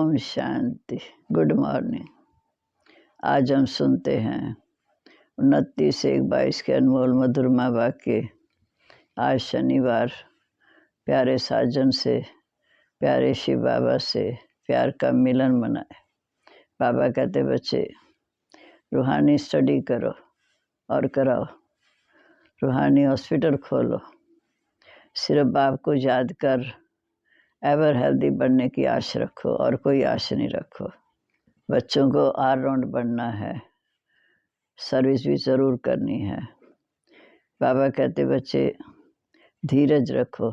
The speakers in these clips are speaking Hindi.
ओम शांति। Good morning. आज हम सुनते हैं 29/1/22 के अनमोल मधुरमा वाक्य। आज शनिवार प्यारे साजन से, प्यारे शिव बाबा से प्यार का मिलन मनाए। बाबा कहते बच्चे रूहानी स्टडी करो और कराओ, रूहानी हॉस्पिटल खोलो, सिर्फ बाप को याद कर एवर हेल्दी बनने की आश रखो और कोई आश नहीं रखो। बच्चों को ऑलराउंड बनना है, सर्विस भी ज़रूर करनी है। बाबा कहते बच्चे धीरज रखो,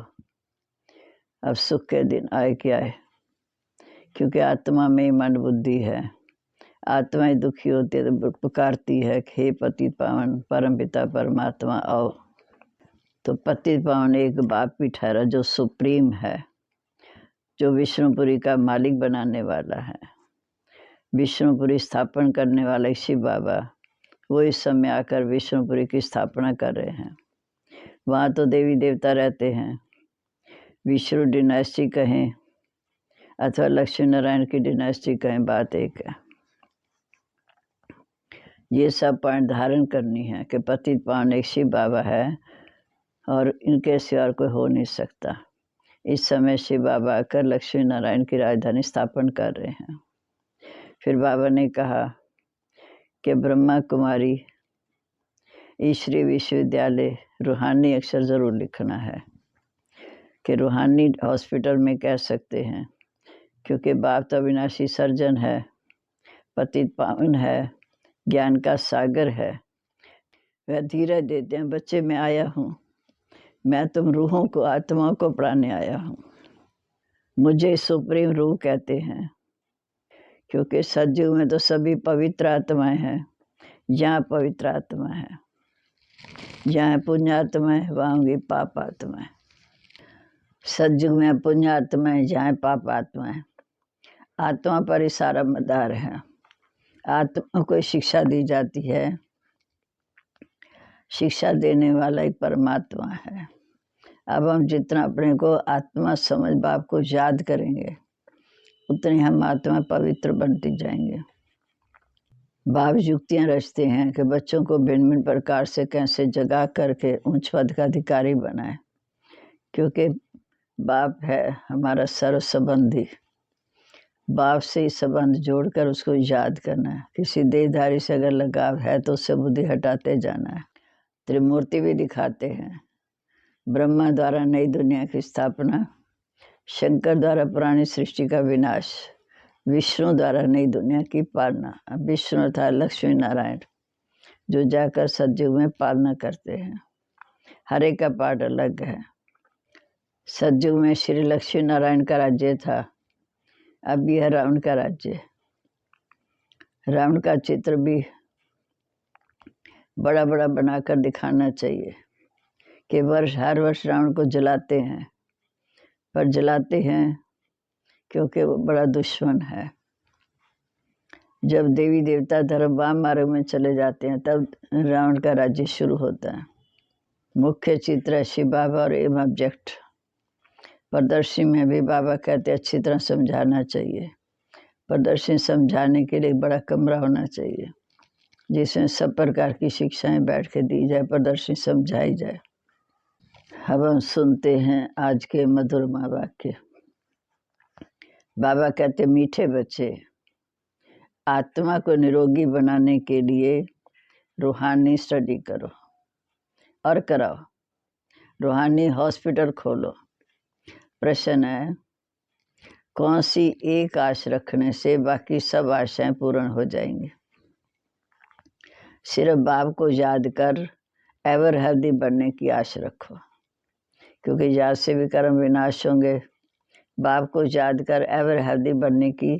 अब सुख के दिन आए कि आए, क्योंकि आत्मा में ही मन बुद्धि है। आत्माएं दुखी होती है तो पुकारती है कि हे पतित पावन परमपिता परमात्मा आओ। तो पतित पावन एक बाप भी ठहरा जो सुप्रीम है, जो विष्णुपुरी का मालिक बनाने वाला है। विष्णुपुरी स्थापन करने वाले शिव बाबा वो इस समय आकर विष्णुपुरी की स्थापना कर रहे हैं। वहाँ तो देवी देवता रहते हैं। विष्णु डिनास्टी कहें अथवा लक्ष्मी नारायण की डिनास्टी कहें, बात एक है। ये सब पॉइंट धारण करनी है कि पतित पावन एक शिव बाबा है और इनके सिवा कोई हो नहीं सकता। इस समय शिव बाबा आकर लक्ष्मी नारायण की राजधानी स्थापन कर रहे हैं। फिर बाबा ने कहा कि ब्रह्मा कुमारी ईश्वरीय विश्वविद्यालय रूहानी अक्षर ज़रूर लिखना है, कि रूहानी हॉस्पिटल में कह सकते हैं, क्योंकि बाप तो अविनाशी सर्जन है, पतित पावन है, ज्ञान का सागर है। वह धीरज देते हैं, बच्चे मैं आया हूँ, मैं तुम रूहों को आत्माओं को पढ़ाने आया हूँ। मुझे सुप्रीम रूह कहते हैं, क्योंकि सतयुग में तो सभी पवित्र आत्माएं हैं। यहाँ पवित्र आत्मा है, जहाँ पुण्य आत्मा है वहाँ होंगी पाप आत्मा है। सतयुग में पुण्य आत्मा है, जहाँ पाप आत्मा है। आत्मा पर ही सारा मदार है। आत्मा को शिक्षा दी जाती है, शिक्षा देने वाला एक परमात्मा है। अब हम जितना अपने को आत्मा समझ बाप को याद करेंगे, उतनी हम आत्मा पवित्र बनती जाएंगे। बाप युक्तियाँ रचते हैं कि बच्चों को भिन्न भिन्न प्रकार से कैसे जगा करके उच्च पद का अधिकारी बनाए, क्योंकि बाप है हमारा सर्व संबंधी। बाप से ही संबंध जोड़कर उसको याद करना है। किसी देहधारी से अगर लगाव है तो उससे बुद्धि हटाते जाना है। त्रिमूर्ति भी दिखाते हैं। ब्रह्मा द्वारा नई दुनिया की स्थापना, शंकर द्वारा पुरानी सृष्टि का विनाश, विष्णु द्वारा नई दुनिया की पालना। विष्णु था लक्ष्मी नारायण, जो जाकर सतयुग में पालना करते हैं। हर एक का पाठ अलग है। सतयुग में श्री लक्ष्मी नारायण का राज्य था, अब यह रावण का राज्य। रावण का चित्र भी बड़ा बड़ा बनाकर दिखाना चाहिए कि हर वर्ष रावण को जलाते हैं, पर जलाते हैं क्योंकि वो बड़ा दुश्मन है। जब देवी देवता धर्म वाम मार्ग में चले जाते हैं तब रावण का राज्य शुरू होता है। मुख्य चित्र है शिव बाबा और एम ऑब्जेक्ट। प्रदर्शनी में भी बाबा कहते अच्छी तरह समझाना चाहिए। प्रदर्शनी समझाने के लिए बड़ा कमरा होना चाहिए, जिसमें सब प्रकार की शिक्षाएं बैठ के दी जाए, प्रदर्शनी समझाई जाए। अब हम सुनते हैं आज के मधुरमा वाक्य। बाबा कहते मीठे बच्चे, आत्मा को निरोगी बनाने के लिए रूहानी स्टडी करो और कराओ, रूहानी हॉस्पिटल खोलो। प्रश्न है, कौन सी एक आश रखने से बाकी सब आशाएं पूर्ण हो जाएंगी? सिर्फ बाप को याद कर एवर हेल्दी बनने की आश रखो, क्योंकि याद से भी कर्म विनाश होंगे। बाप को याद कर एवर हेल्दी बनने की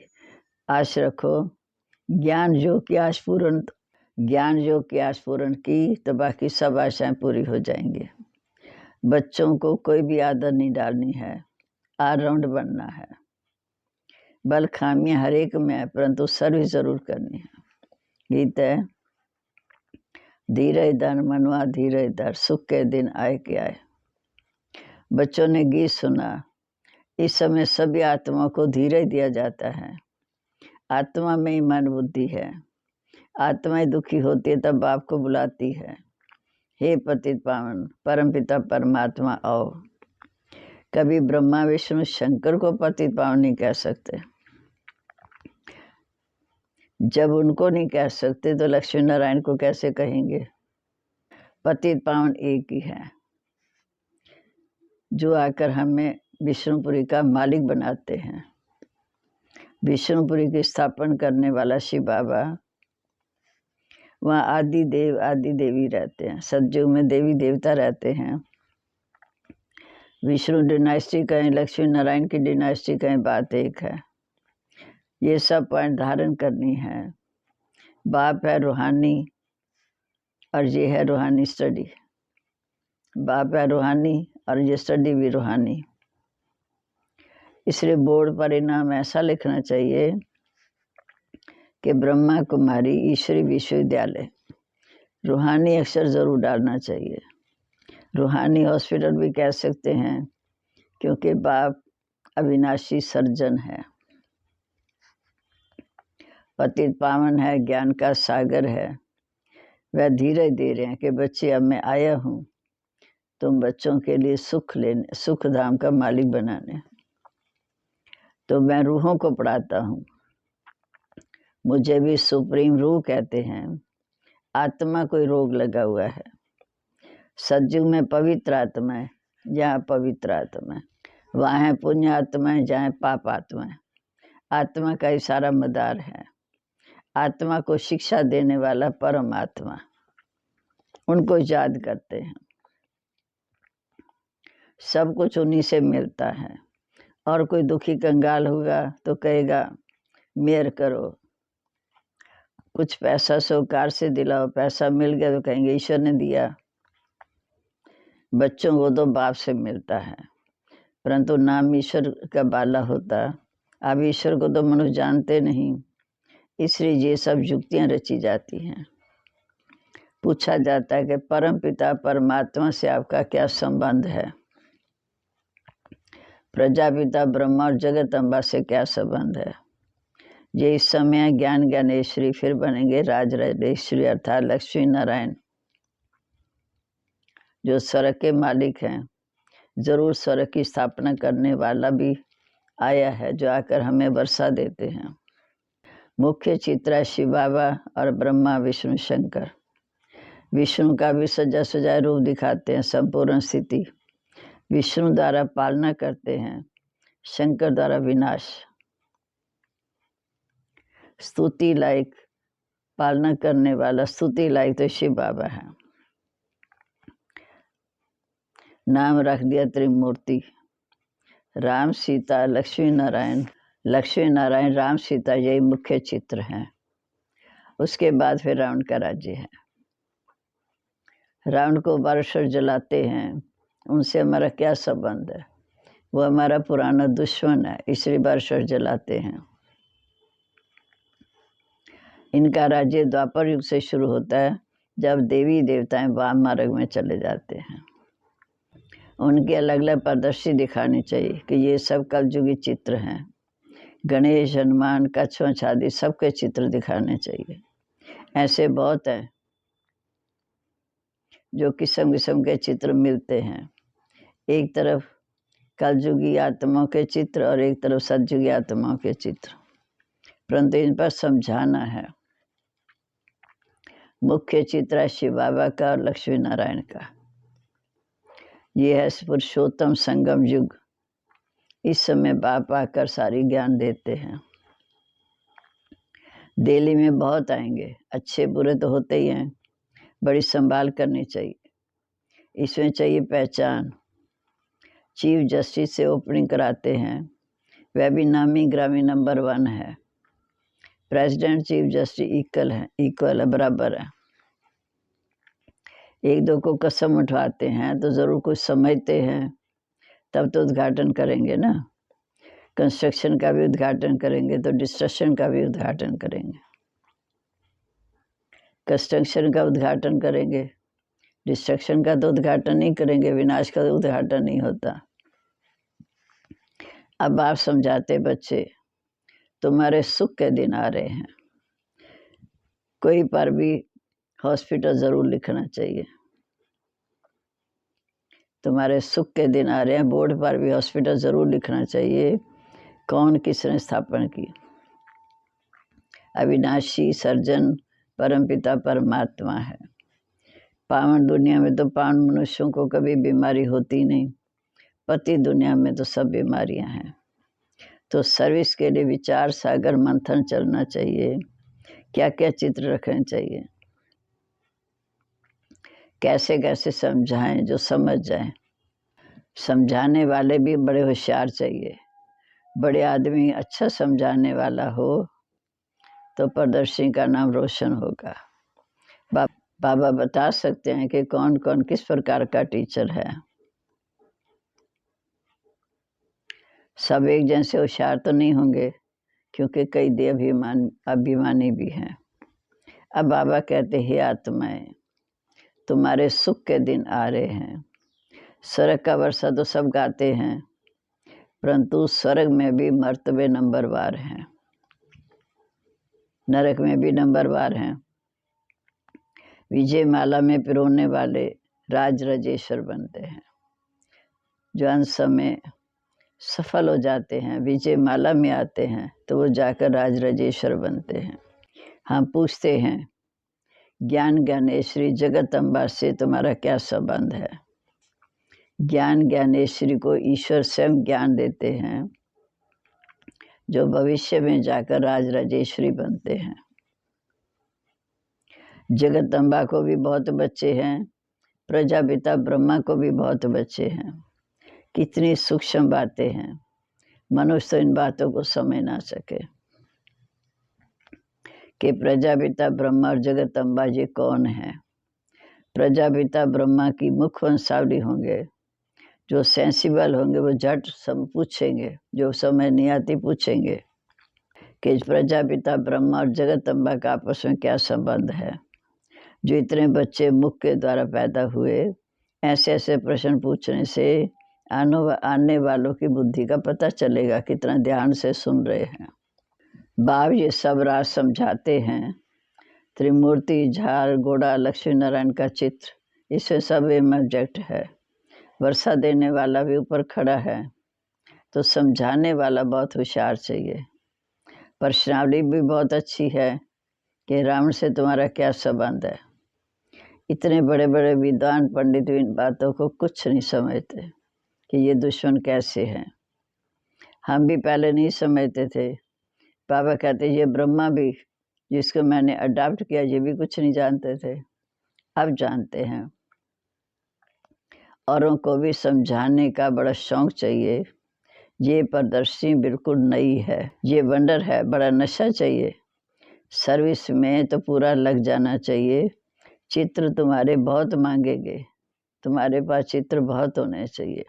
आश रखो। ज्ञान योग की आश पूर्ण की तो बाकी सब आशाएं पूरी हो जाएंगी। बच्चों को कोई भी आदत नहीं डालनी है, ऑलराउंड बनना है। बल खामियां हर एक में है, परंतु सर्विस जरूर करनी है। गीत है, धीरे धर मनवा धीरे धर, सुख के दिन आए कि आए। बच्चों ने गीत सुना। इस समय सभी आत्माओं को धीरे दिया जाता है। आत्मा में ही मन बुद्धि है। आत्माएं दुखी होती है तब बाप को बुलाती है, हे पतित पावन परमपिता परमात्मा आओ। कभी ब्रह्मा विष्णु शंकर को पतित पावन नहीं कह सकते। जब उनको नहीं कह सकते तो लक्ष्मी नारायण को कैसे कहेंगे? पतित पावन एक ही है जो आकर हमें विष्णुपुरी का मालिक बनाते हैं। विष्णुपुरी की स्थापना करने वाला शिव बाबा, वहाँ आदि देव आदि देवी रहते हैं। सतयुग में देवी देवता रहते हैं। विष्णु डिनास्टी कहें, लक्ष्मी नारायण की डिनास्टी कहें, बात एक है। ये सब पॉइंट धारण करनी है। बाप है रूहानी और ये है रूहानी स्टडी। बाप है रूहानी और ये स्टडी भी रूहानी। इसलिए बोर्ड परिणाम ऐसा लिखना चाहिए कि ब्रह्मा कुमारी ईश्वरी विश्वविद्यालय। रूहानी अक्षर जरूर डालना चाहिए। रूहानी हॉस्पिटल भी कह सकते हैं, क्योंकि बाप अविनाशी सर्जन है, पतित पावन है, ज्ञान का सागर है। वह धीरे दे रहे हैं कि बच्चे अब मैं आया हूँ तुम बच्चों के लिए सुख धाम का मालिक बनाने। तो मैं रूहों को पढ़ाता हूँ। मुझे भी सुप्रीम रूह कहते हैं। आत्मा कोई रोग लगा हुआ है। सतयुग में पवित्र आत्मा है, जहाँ पवित्र आत्मा है वहाँ है पुण्य आत्मा है, जहाँ पाप आत्मा है। आत्मा का ही सारा मदार है। आत्मा को शिक्षा देने वाला परमात्मा, उनको याद करते हैं। सब कुछ उन्हीं से मिलता है। और कोई दुखी कंगाल होगा तो कहेगा मेहर करो, कुछ पैसा साहूकार से दिलाओ, पैसा मिल गया तो कहेंगे ईश्वर ने दिया। बच्चों को तो बाप से मिलता है, परंतु नाम ईश्वर का बाला होता। अब ईश्वर को तो मनुष्य जानते नहीं, इसलिए ये सब युक्तियां रची जाती हैं। पूछा जाता है कि परम पिता परमात्मा से आपका क्या संबंध है? प्रजापिता ब्रह्मा और जगत अम्बा से क्या संबंध है? ये इस समय ज्ञान ज्ञानेश्वरी, फिर बनेंगे राजराजेश्वरी अर्थात लक्ष्मी नारायण, जो स्वर्ग के मालिक हैं। जरूर स्वर्ग की स्थापना करने वाला भी आया है, जो आकर हमें वर्षा देते हैं। मुख्य चित्र शिव बाबा और ब्रह्मा विष्णु शंकर। विष्णु का भी सजा सजाए रूप दिखाते हैं, संपूर्ण स्थिति। विष्णु द्वारा पालना करते हैं, शंकर द्वारा विनाश। स्तुति लायक पालना करने वाला, स्तुति लायक तो शिव बाबा है। नाम रख दिया त्रिमूर्ति, राम सीता लक्ष्मी नारायण। लक्ष्मी नारायण राम सीता यही मुख्य चित्र हैं। उसके बाद फिर रावण का राज्य है। रावण को बारसर जलाते हैं, उनसे हमारा क्या संबंध है? वो हमारा पुराना दुश्मन है, इसलिए बारसर जलाते हैं। इनका राज्य द्वापर युग से शुरू होता है, जब देवी देवताएं वाम मार्ग में चले जाते हैं। उनकी अलग अलग प्रदर्शी दिखानी चाहिए कि ये सब कलयुगी चित्र हैं। गणेश, हनुमान, कछुआ आदि सबके चित्र दिखाने चाहिए। ऐसे बहुत हैं जो किस्म किस्म के चित्र मिलते हैं। एक तरफ कलयुगी आत्माओं के चित्र और एक तरफ सतयुगी आत्माओं के चित्र, परंतु इन पर समझाना है। मुख्य चित्र है शिव बाबा का और लक्ष्मी नारायण का। ये है पुरुषोत्तम संगम युग। इस समय बाप आकर सारी ज्ञान देते हैं। दिल्ली में बहुत आएंगे, अच्छे बुरे तो होते ही हैं। बड़ी संभाल करनी चाहिए। इसमें चाहिए पहचान। चीफ जस्टिस से ओपनिंग कराते हैं, वह भी नामी ग्रामी नंबर 1 है। प्रेसिडेंट चीफ जस्टिस इक्वल है, बराबर है। एक दो को कसम उठवाते हैं तो ज़रूर कुछ समझते हैं, तब तो उद्घाटन करेंगे ना। कंस्ट्रक्शन का भी उद्घाटन करेंगे तो डिस्ट्रक्शन का भी उद्घाटन करेंगे। कंस्ट्रक्शन का उद्घाटन करेंगे, डिस्ट्रक्शन का तो उद्घाटन नहीं करेंगे। विनाश का उद्घाटन नहीं होता। अब आप समझाते बच्चे तुम्हारे सुख के दिन आ रहे हैं। कोई पर भी हॉस्पिटल ज़रूर लिखना चाहिए। तुम्हारे सुख के दिन आ रहे हैं, बोर्ड पर भी हॉस्पिटल ज़रूर लिखना चाहिए। कौन किसने स्थापन की? अविनाशी सर्जन परमपिता परमात्मा है। पावन दुनिया में तो पावन मनुष्यों को कभी बीमारी होती नहीं, पति दुनिया में तो सब बीमारियां हैं। तो सर्विस के लिए विचार सागर मंथन चलना चाहिए। क्या क्या चित्र रखने चाहिए, कैसे कैसे समझाएं जो समझ जाएं। समझाने वाले भी बड़े होशियार चाहिए। बड़े आदमी अच्छा समझाने वाला हो तो प्रदर्शनी का नाम रोशन होगा। बाबा बता सकते हैं कि कौन कौन किस प्रकार का टीचर है। सब एक जैसे होशियार तो नहीं होंगे, क्योंकि कई अभिमानी भी हैं। अब बाबा कहते हैं, आत्माएं, तुम्हारे सुख के दिन आ रहे हैं। स्वर्ग का वर्षा तो सब गाते हैं, परंतु स्वर्ग में भी मर्तबे नंबरवार हैं, नरक में भी नंबरवार हैं। विजय माला में पिरोने वाले राज रजेश्वर बनते हैं। जो अंत समय सफल हो जाते हैं, विजय माला में आते हैं, तो वो जाकर राज रजेश्वर बनते हैं। हम पूछते हैं, ज्ञान ज्ञानेश्वरी जगदम्बा से तुम्हारा क्या संबंध है? ज्ञान ज्ञानेश्वरी को ईश्वर स्वयं ज्ञान देते हैं, जो भविष्य में जाकर राज राजेश्वरी बनते हैं। जगदम्बा को भी बहुत बच्चे हैं, प्रजापिता ब्रह्मा को भी बहुत बच्चे हैं। कितनी सूक्ष्म बातें हैं, मनुष्य तो इन बातों को समझ ना सके कि प्रजापिता ब्रह्मा और जगदम्बा जी कौन है। प्रजापिता ब्रह्मा की मुख्य वंशावली होंगे, जो सेंसिबल होंगे वो झट सब पूछेंगे, जो समझ नहीं आती पूछेंगे कि प्रजापिता ब्रह्मा और जगदम्बा का आपस में क्या संबंध है। जो इतने बच्चे मुख के द्वारा पैदा हुए, ऐसे ऐसे प्रश्न पूछने से आने वालों की बुद्धि का पता चलेगा, कितना ध्यान से सुन रहे हैं। बाब ये सब राज समझाते हैं। त्रिमूर्ति, झार, घोड़ा, लक्ष्मी नारायण का चित्र, इसमें सब एम ऑब्जेक्ट है। वर्षा देने वाला भी ऊपर खड़ा है, तो समझाने वाला बहुत होशियार चाहिए। प्रश्नावली भी बहुत अच्छी है कि रावण से तुम्हारा क्या संबंध है। इतने बड़े बड़े विद्वान पंडित इन बातों को कुछ नहीं समझते कि ये दुश्मन कैसे हैं। हम भी पहले नहीं समझते थे। बाबा कहते ये ब्रह्मा भी, जिसको मैंने अडॉप्ट किया, ये भी कुछ नहीं जानते थे, अब जानते हैं। औरों को भी समझाने का बड़ा शौक चाहिए। ये प्रदर्शनी बिल्कुल नई है, ये वंडर है, बड़ा नशा चाहिए। सर्विस में तो पूरा लग जाना चाहिए। चित्र तुम्हारे बहुत मांगेंगे, तुम्हारे पास चित्र बहुत होने चाहिए।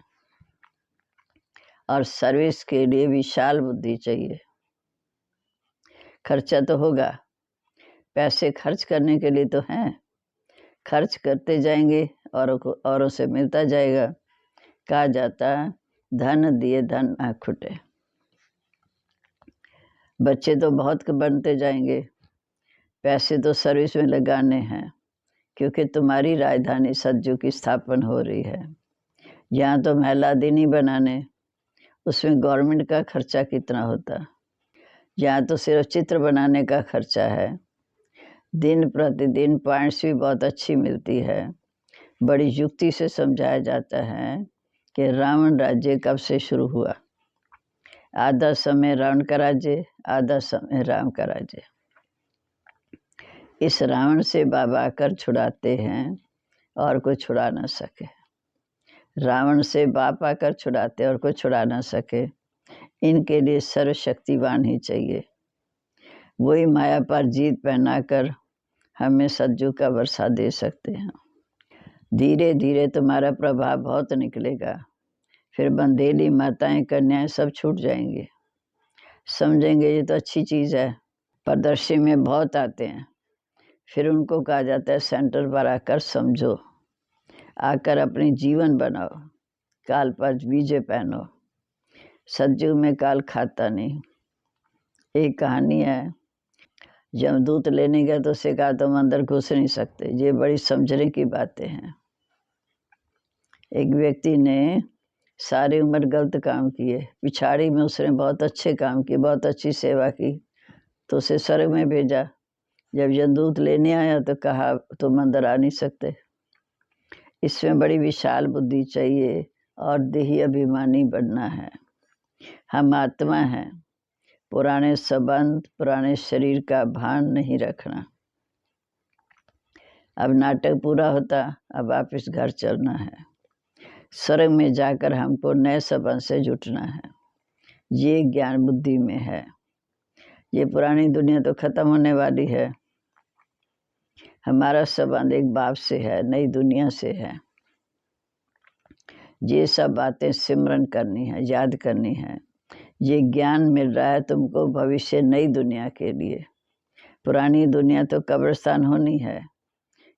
और सर्विस के लिए विशाल बुद्धि चाहिए। खर्चा तो होगा, पैसे खर्च करने के लिए तो हैं, खर्च करते जाएंगे, औरों से मिलता जाएगा। कहा जाता, धन दिए धन ना खुटे। बच्चे तो बहुत बनते जाएंगे, पैसे तो सर्विस में लगाने हैं, क्योंकि तुम्हारी राजधानी सतयुग की स्थापना हो रही है। यहाँ तो महिला दिन ही बनाने, उसमें गवर्नमेंट का खर्चा कितना होता। यहाँ तो सिर्फ चित्र बनाने का खर्चा है। दिन प्रतिदिन पॉइंट्स भी बहुत अच्छी मिलती है। बड़ी युक्ति से समझाया जाता है कि रावण राज्य कब से शुरू हुआ। आधा समय रावण का राज्य, आधा समय राम का राज्य। इस रावण से बाबा आकर छुड़ाते हैं और कोई छुड़ा ना सके। रावण से बाप आकर छुड़ाते और कोई छुड़ा ना सके। इनके लिए सर्वशक्तिवान ही चाहिए। वही माया पर जीत पहनाकर हमें सतयुग का वर्षा दे सकते हैं। धीरे धीरे तुम्हारा प्रभाव बहुत निकलेगा, फिर बंदेली माताएं कन्याएं सब छूट जाएंगे। समझेंगे ये तो अच्छी चीज़ है। प्रदर्शनी में बहुत आते हैं, फिर उनको कहा जाता है सेंटर पर आकर समझो, आकर अपनी जीवन बनाओ, काल पर बीजे पहनो। सतयुग में काल खाता नहीं, एक कहानी है, यमदूत लेने गया तो उससे कहा तुम अंदर घुस नहीं सकते। ये बड़ी समझने की बातें हैं। एक व्यक्ति ने सारी उम्र गलत काम किए, पिछाड़ी में उसने बहुत अच्छे काम किए, बहुत अच्छी सेवा की, तो उसे स्वर्ग में भेजा। जब यमदूत लेने आया तो कहा तुम अंदर आ नहीं सकते। इसमें बड़ी विशाल बुद्धि चाहिए और देही अभिमानी बनना है। हम आत्मा हैं, पुराने संबंध, पुराने शरीर का भान नहीं रखना। अब नाटक पूरा होता, अब वापिस घर चलना है। स्वर्ग में जाकर हमको नए संबंध से जुटना है। ये ज्ञान बुद्धि में है। ये पुरानी दुनिया तो खत्म होने वाली है। हमारा संबंध एक बाप से है, नई दुनिया से है। ये सब बातें सिमरन करनी है, याद करनी है। ये ज्ञान मिल रहा है तुमको भविष्य नई दुनिया के लिए। पुरानी दुनिया तो कब्रिस्तान होनी है,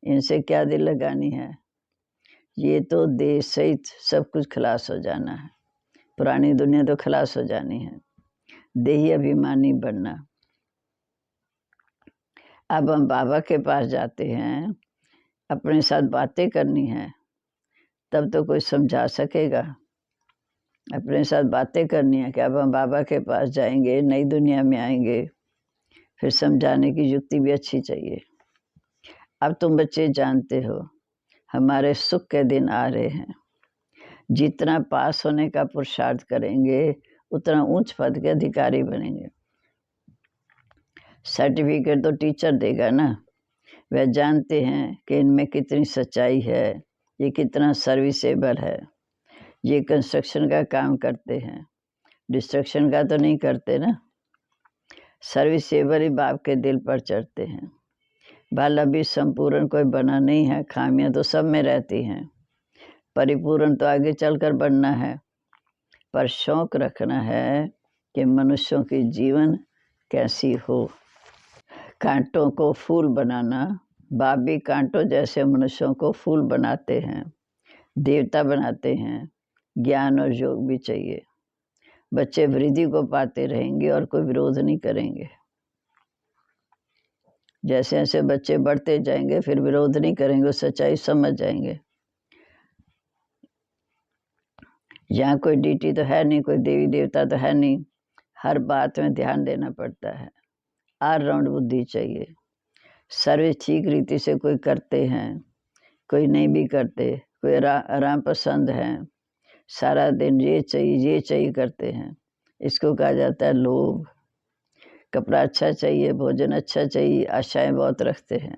इनसे क्या दिल लगानी है। ये तो देह सहित सब कुछ खलास हो जाना है। पुरानी दुनिया तो खलास हो जानी है। देही अभिमानी बनना। अब हम बाबा के पास जाते हैं, अपने साथ बातें करनी है, तब तो कोई समझा सकेगा। अपने साथ बातें करनी है कि अब हम बाबा के पास जाएंगे, नई दुनिया में आएंगे, फिर समझाने की युक्ति भी अच्छी चाहिए। अब तुम बच्चे जानते हो हमारे सुख के दिन आ रहे हैं। जितना पास होने का पुरुषार्थ करेंगे उतना उच्च पद के अधिकारी बनेंगे। सर्टिफिकेट तो टीचर देगा ना। वह जानते हैं कि इनमें कितनी सच्चाई है, ये कितना सर्विसेबल है। ये कंस्ट्रक्शन का काम करते हैं, डिस्ट्रक्शन का तो नहीं करते ना। सर्विसेबल ही बाप के दिल पर चढ़ते हैं। बाल अभी संपूर्ण कोई बना नहीं है, खामियां तो सब में रहती हैं। परिपूर्ण तो आगे चलकर बनना है, पर शौक रखना है कि मनुष्यों की जीवन कैसी हो। कांटों को फूल बनाना, बाप भी कांटों जैसे मनुष्यों को फूल बनाते हैं, देवता बनाते हैं। ज्ञान और योग भी चाहिए। बच्चे वृद्धि को पाते रहेंगे और कोई विरोध नहीं करेंगे। जैसे जैसे बच्चे बढ़ते जाएंगे फिर विरोध नहीं करेंगे, सच्चाई समझ जाएंगे। यहाँ कोई डीटी तो है नहीं, कोई देवी देवता तो है नहीं। हर बात में ध्यान देना पड़ता है। ऑलराउंड बुद्धि चाहिए। सर्विस ठीक रीति से कोई करते हैं, कोई नहीं भी करते, कोई आराम पसंद हैं, सारा दिन ये चाहिए करते हैं। इसको कहा जाता है लोभ। कपड़ा अच्छा चाहिए, भोजन अच्छा चाहिए, आशाएं बहुत रखते हैं।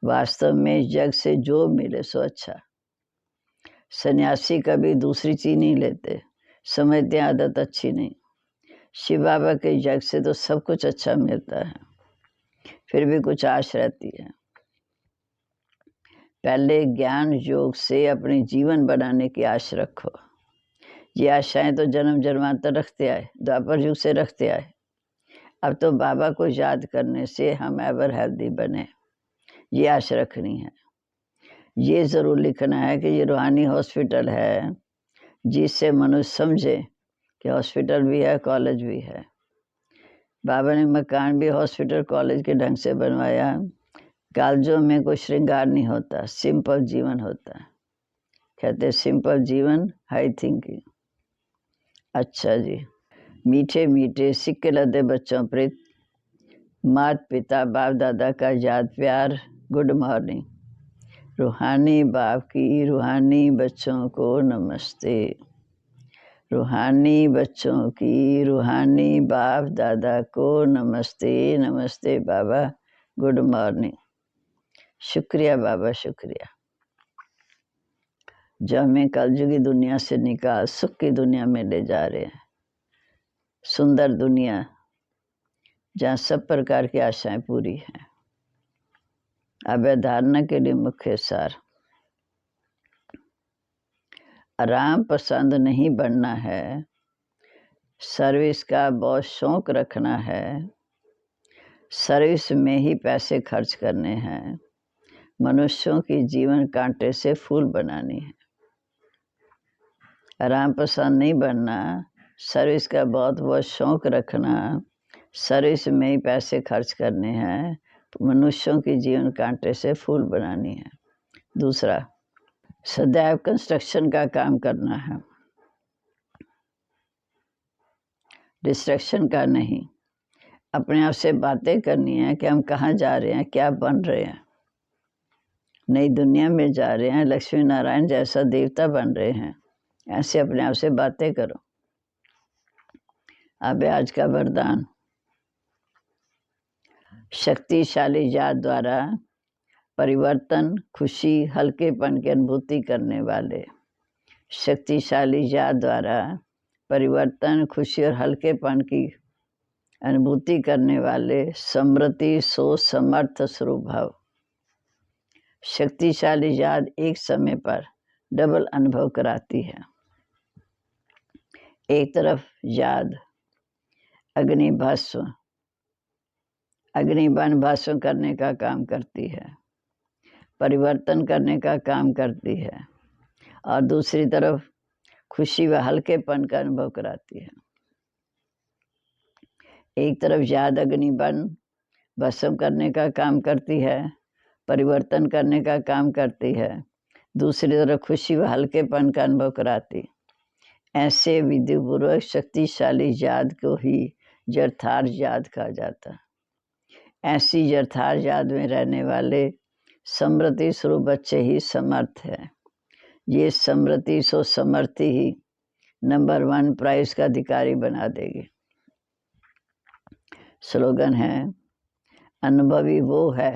वास्तव में जग से जो मिले सो अच्छा। सन्यासी कभी दूसरी चीज नहीं लेते, समझते आदत अच्छी नहीं। शिव बाबा के जग से तो सब कुछ अच्छा मिलता है, फिर भी कुछ आश रहती है। पहले ज्ञान योग से अपने जीवन बनाने की आश रखो। ये आशाएं तो जन्म जन्मांतर रखते आए, द्वापर युग से रखते आए। अब तो बाबा को याद करने से हम एवर हेल्दी बने, ये आश रखनी है। ये ज़रूर लिखना है कि ये रूहानी हॉस्पिटल है, जिससे मनुष्य समझे कि हॉस्पिटल भी है, कॉलेज भी है। बाबा ने मकान भी हॉस्पिटल कॉलेज के ढंग से बनवाया। कॉलेजों में कोई श्रृंगार नहीं होता, सिंपल जीवन होता है। कहते सिंपल जीवन, हाई थिंकिंग। अच्छा जी, मीठे मीठे सिक्के लदे बच्चों प्रीत, माता पिता बाप दादा का याद प्यार, गुड मॉर्निंग। रूहानी बाप की रूहानी बच्चों को नमस्ते। रूहानी बच्चों की रूहानी बाप दादा को नमस्ते। नमस्ते बाबा, गुड मॉर्निंग। शुक्रिया बाबा, शुक्रिया। जो हमें कलयुगी दुनिया से निकाल सुख की दुनिया में ले जा रहे हैं। सुंदर दुनिया जहाँ सब प्रकार की आशाएं पूरी हैं। अब धारणा के लिए मुख्य सार। आराम पसंद नहीं बनना है, सर्विस का बहुत शौक रखना है, सर्विस में ही पैसे खर्च करने हैं, मनुष्यों की जीवन कांटे से फूल बनानी है। आराम पसंद नहीं बनना, सर्विस का बहुत बहुत शौक रखना, सर्विस में ही पैसे खर्च करने हैं, मनुष्यों की जीवन कांटे से फूल बनानी है। दूसरा, सदैव कंस्ट्रक्शन का काम करना है, डिस्ट्रक्शन का नहीं। अपने आप से बातें करनी है कि हम कहाँ जा रहे हैं, क्या बन रहे हैं, नई दुनिया में जा रहे हैं, लक्ष्मी नारायण जैसा देवता बन रहे हैं। ऐसे अपने आप से बातें करो। अब आज का वरदान, शक्तिशाली याद द्वारा परिवर्तन, खुशी, हल्केपन की अनुभूति करने वाले। शक्तिशाली याद द्वारा परिवर्तन, खुशी और हल्केपन की अनुभूति करने वाले समृद्धि, सोच, समर्थ स्वरूप भाव। शक्तिशाली याद एक समय पर डबल अनुभव कराती है। एक तरफ याद अग्निबाण भस्म करने का काम करती है, परिवर्तन करने का काम करती है, और दूसरी तरफ खुशी व हल्केपन का अनुभव कराती है। एक तरफ याद अग्निबाण भस्म करने का काम करती है, परिवर्तन करने का काम करती है, दूसरी तरफ खुशी व हल्केपन का अनुभव कराती। ऐसे विधिपूर्वक शक्तिशाली याद को ही यथार्थ याद कहा जाता है। ऐसी यथार्थ याद में रहने वाले समृद्धि स्वरूप बच्चे ही समर्थ है। ये समृद्धि सो समर्थी ही नंबर 1 प्राइज का अधिकारी बना देगी। स्लोगन है, अनुभवी वो है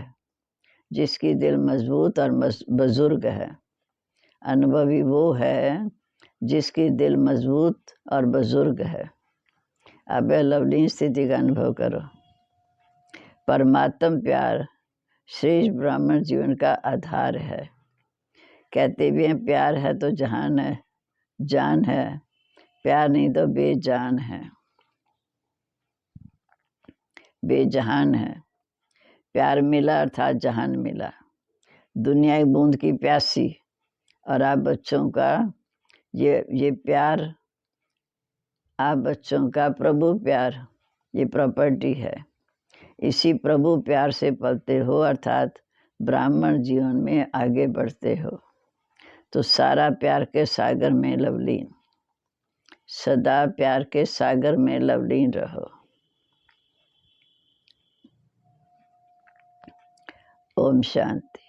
जिसकी दिल मजबूत और बुजुर्ग है। अनुभवी वो है जिसकी दिल मजबूत और बुजुर्ग है। अब लवलीन स्थिति का अनुभव करो। परमात्म प्यार श्रेष्ठ ब्राह्मण जीवन का आधार है। कहते भी हैं प्यार है तो जहान है, जान है, प्यार नहीं तो बेजान है, बेजहान है। प्यार मिला अर्थात जहान मिला। दुनिया एक बूंद की प्यासी, और आप बच्चों का ये प्यार, आप बच्चों का प्रभु प्यार, ये प्रॉपर्टी है। इसी प्रभु प्यार से पलते हो, अर्थात ब्राह्मण जीवन में आगे बढ़ते हो। तो सारा प्यार के सागर में लवलीन, सदा प्यार के सागर में लवलीन रहो। ओम शांति।